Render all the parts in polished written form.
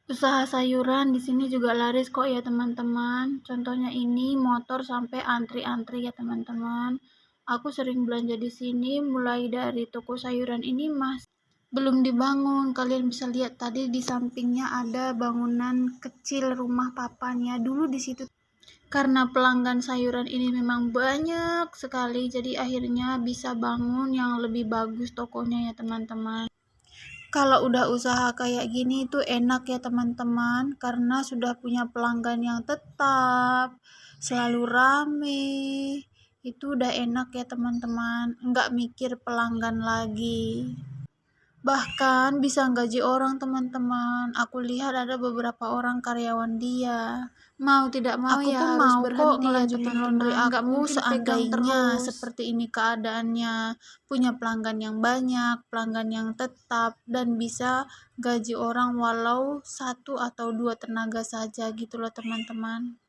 Usaha sayuran di sini juga laris kok ya teman-teman. Contohnya ini motor sampai antri-antri ya teman-teman. Aku sering belanja di sini mulai dari toko sayuran ini belum dibangun. Kalian bisa lihat tadi di sampingnya ada bangunan kecil rumah papanya. Dulu di situ karena pelanggan sayuran ini memang banyak sekali, jadi akhirnya bisa bangun yang lebih bagus tokonya ya teman-teman. Kalau udah usaha kayak gini itu enak ya teman-teman, karena sudah punya pelanggan yang tetap, selalu rame. Itu udah enak ya teman-teman, nggak mikir pelanggan lagi. Bahkan bisa gaji orang teman-teman. Aku lihat ada beberapa orang karyawan dia. Mau tidak mau aku ya pun harus mau kok ngelanjutin laundry aku seandainya seperti ini keadaannya. Punya pelanggan yang banyak, pelanggan yang tetap, dan bisa gaji orang walau 1 atau 2 tenaga saja gitu loh teman-teman.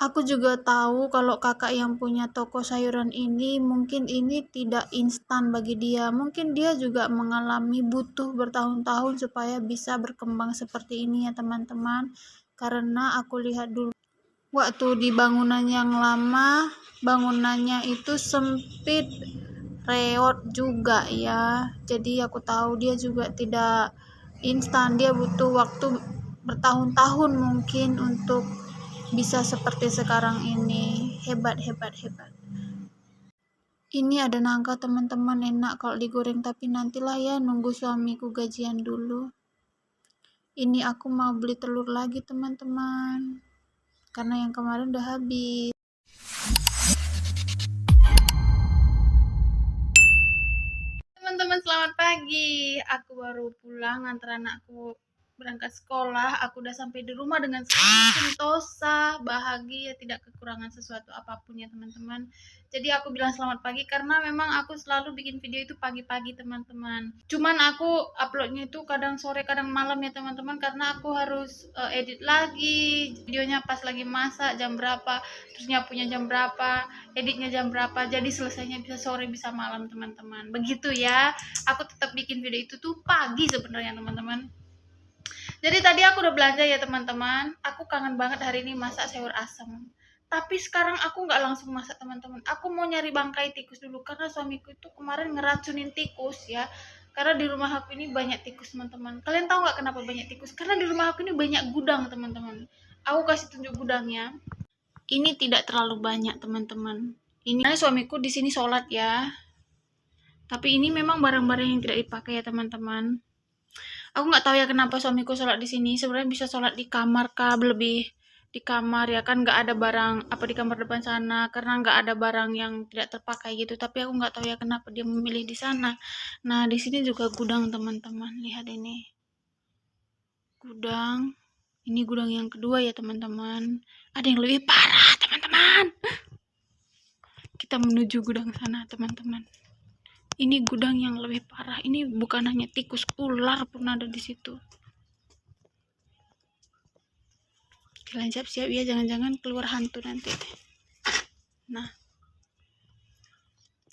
Aku juga tahu kalau kakak yang punya toko sayuran ini mungkin ini tidak instan bagi dia. Mungkin dia juga mengalami butuh bertahun-tahun supaya bisa berkembang seperti ini ya teman-teman. Karena aku lihat dulu waktu di bangunan yang lama, bangunannya itu sempit, reot juga ya. Jadi aku tahu dia juga tidak instan, dia butuh waktu bertahun-tahun mungkin untuk bisa seperti sekarang ini. Hebat, hebat, hebat. Ini ada nangka teman-teman, enak kalau digoreng, tapi nantilah ya, nunggu suamiku gajian dulu. Ini aku mau beli telur lagi teman-teman, karena yang kemarin udah habis. Teman-teman selamat pagi, aku baru pulang antar anakku berangkat sekolah. Aku udah sampai di rumah dengan sangat sentosa, bahagia, tidak kekurangan sesuatu apapun ya teman-teman. Jadi aku bilang selamat pagi karena memang aku selalu bikin video itu pagi-pagi teman-teman. Cuman aku uploadnya itu kadang sore kadang malam ya teman-teman, karena aku harus edit lagi videonya pas lagi masak jam berapa, terus nyapunya jam berapa, editnya jam berapa, jadi selesainya bisa sore bisa malam teman-teman. Begitu ya, aku tetap bikin video itu tuh pagi sebenarnya teman-teman. Jadi tadi aku udah belanja ya teman-teman. Aku kangen banget hari ini masak sayur asam. Tapi sekarang aku nggak langsung masak teman-teman. Aku mau nyari bangkai tikus dulu karena suamiku itu kemarin ngeracunin tikus ya. Karena di rumah aku ini banyak tikus teman-teman. Kalian tahu nggak kenapa banyak tikus? Karena di rumah aku ini banyak gudang teman-teman. Aku kasih tunjuk gudangnya. Ini tidak terlalu banyak teman-teman. Ini suamiku di sini sholat ya. Tapi ini memang barang-barang yang tidak dipakai ya teman-teman. Aku nggak tahu ya kenapa suamiku sholat di sini. Sebenarnya bisa sholat di kamar kah, lebih di kamar ya kan, nggak ada barang apa di kamar depan sana karena nggak ada barang yang tidak terpakai gitu. Tapi aku nggak tahu ya kenapa dia memilih di sana. Nah di sini juga gudang teman-teman. Lihat ini gudang. Ini gudang yang kedua ya teman-teman. Ada yang lebih parah teman-teman. Kita menuju gudang sana teman-teman. Ini gudang yang lebih parah. Ini bukan hanya tikus, ular pun ada di situ. Kalian siap-siap ya, jangan-jangan keluar hantu nanti. Nah,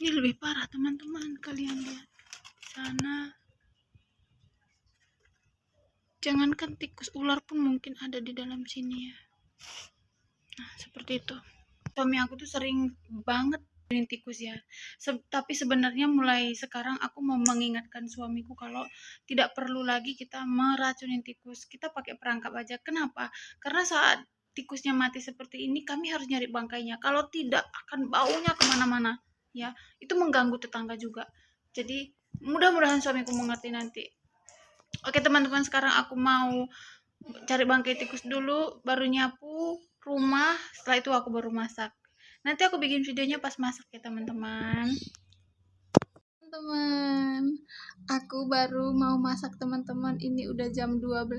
ini lebih parah teman-teman. Kalian lihat di sana. Jangankan tikus, ular pun mungkin ada di dalam sini ya. Nah, seperti itu. Suami aku tuh sering banget tikus ya. Tapi sebenarnya mulai sekarang aku mau mengingatkan suamiku kalau tidak perlu lagi kita meracunin tikus. Kita pakai perangkap aja. Kenapa? Karena saat tikusnya mati seperti ini, kami harus nyari bangkainya. Kalau tidak, akan baunya kemana-mana. Ya, itu mengganggu tetangga juga. Jadi mudah-mudahan suamiku mengerti nanti. Oke teman-teman, sekarang aku mau cari bangkai tikus dulu, baru nyapu rumah. Setelah itu aku baru masak. Nanti aku bikin videonya pas masak ya teman-teman. Teman-teman, aku baru mau masak teman-teman. Ini udah jam 12.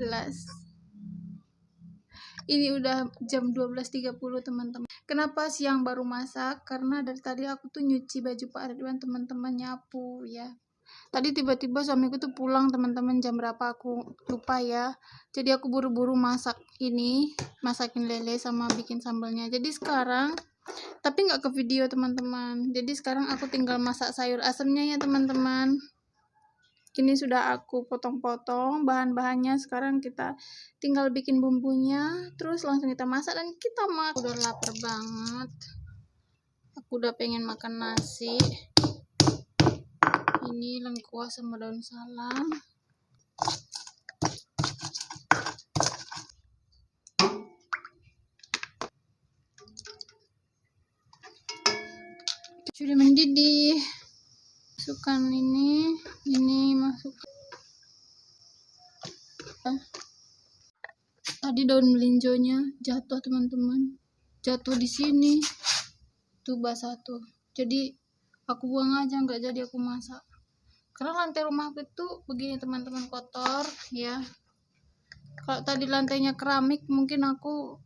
Ini udah jam 12.30 teman-teman. Kenapa siang baru masak? Karena dari tadi aku tuh nyuci baju Pak Ridwan teman-teman, nyapu ya. Tadi tiba-tiba suamiku tuh pulang teman-teman, jam berapa aku lupa ya. Jadi aku buru-buru masak ini, masakin lele sama bikin sambalnya. Jadi sekarang tapi nggak ke video teman-teman. Jadi sekarang aku tinggal masak sayur asemnya ya teman-teman. Ini sudah aku potong-potong bahan-bahannya. Sekarang kita tinggal bikin bumbunya, terus langsung kita masak dan kita makan. Udah lapar banget. Aku udah pengen makan nasi. Ini lengkuas sama daun salam. Sudah mendidih. Masukkan ini masukkan. Tadi daun melinjonya jatuh teman-teman, jatuh di sini tuh basah tuh, jadi aku buang aja, nggak jadi aku masak karena lantai rumahku itu begini teman-teman, kotor ya. Kalau tadi lantainya keramik mungkin aku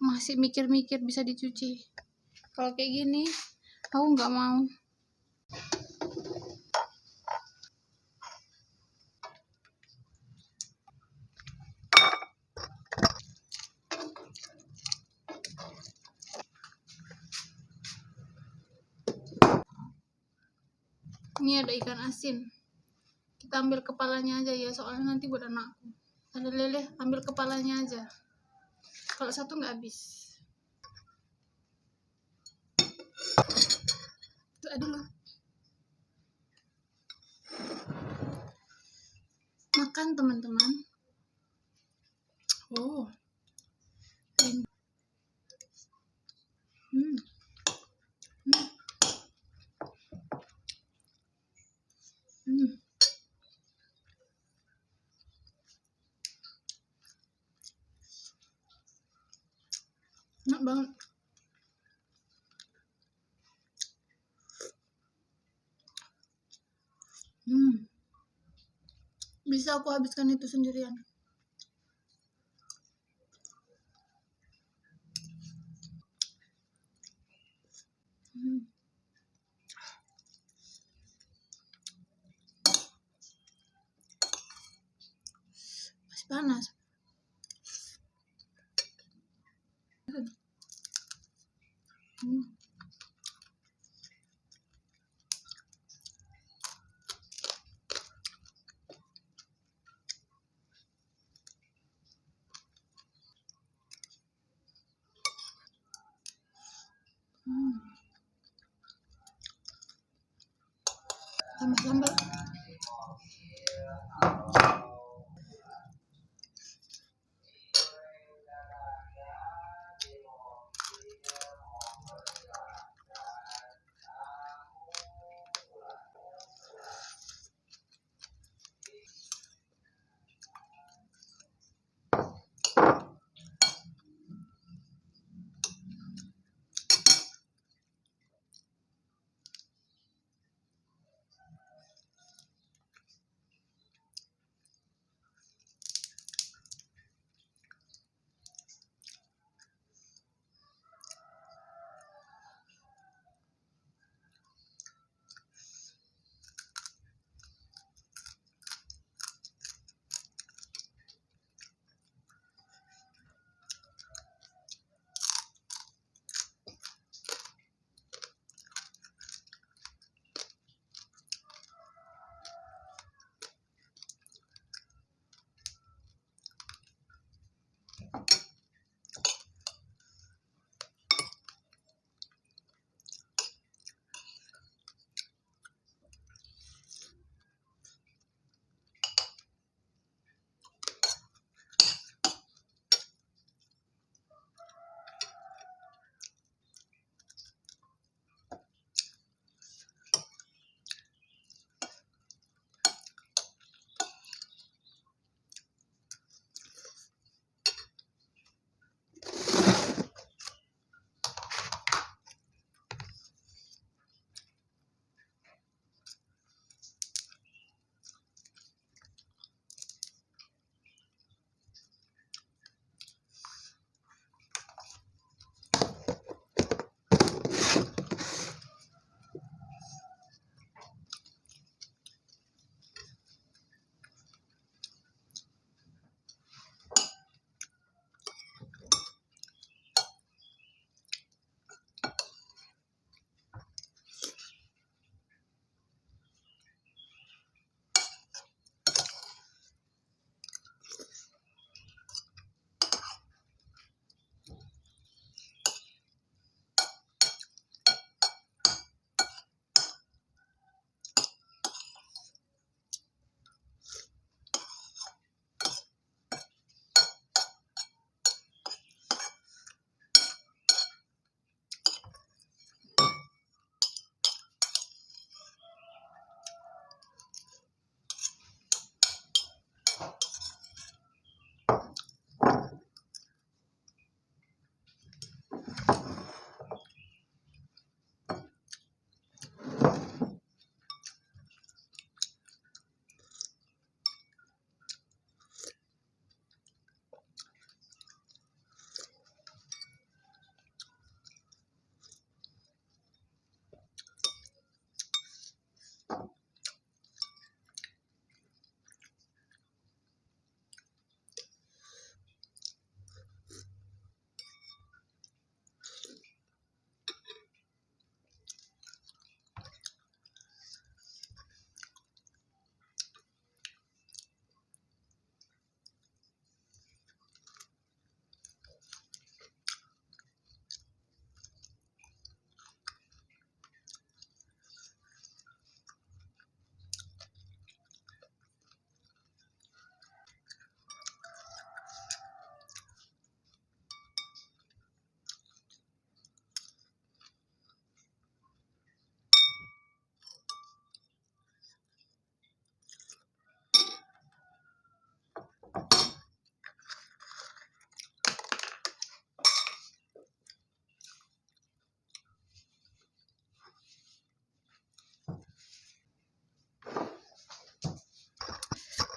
masih mikir-mikir bisa dicuci, kalau kayak gini aku nggak mau. Ini ada ikan asin, kita ambil kepalanya aja ya, soalnya nanti buat anakku. Ada lele, ambil kepalanya aja, kalau satu nggak habis. Itu ada loh. Makan teman-teman. Oh. Enak banget. Bisa aku habiskan itu sendirian. Masih panas. Tambah sambal.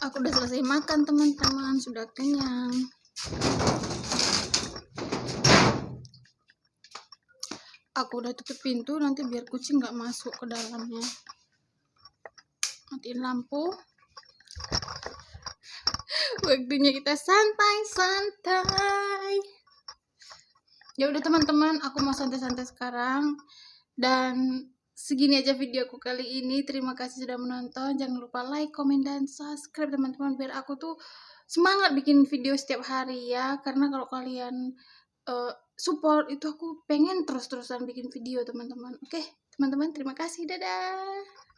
Aku udah selesai makan teman-teman, sudah kenyang. Aku udah tutup pintu nanti biar kucing nggak masuk ke dalamnya. Matiin lampu. Waktunya kita santai-santai. Ya udah teman-teman, aku mau santai-santai sekarang. Dan segini aja videoku kali ini. Terima kasih sudah menonton. Jangan lupa like, komen, dan subscribe teman-teman biar aku tuh semangat bikin video setiap hari ya. Karena kalau kalian support itu aku pengen terus-terusan bikin video teman-teman. Oke, teman-teman, terima kasih. Dadah.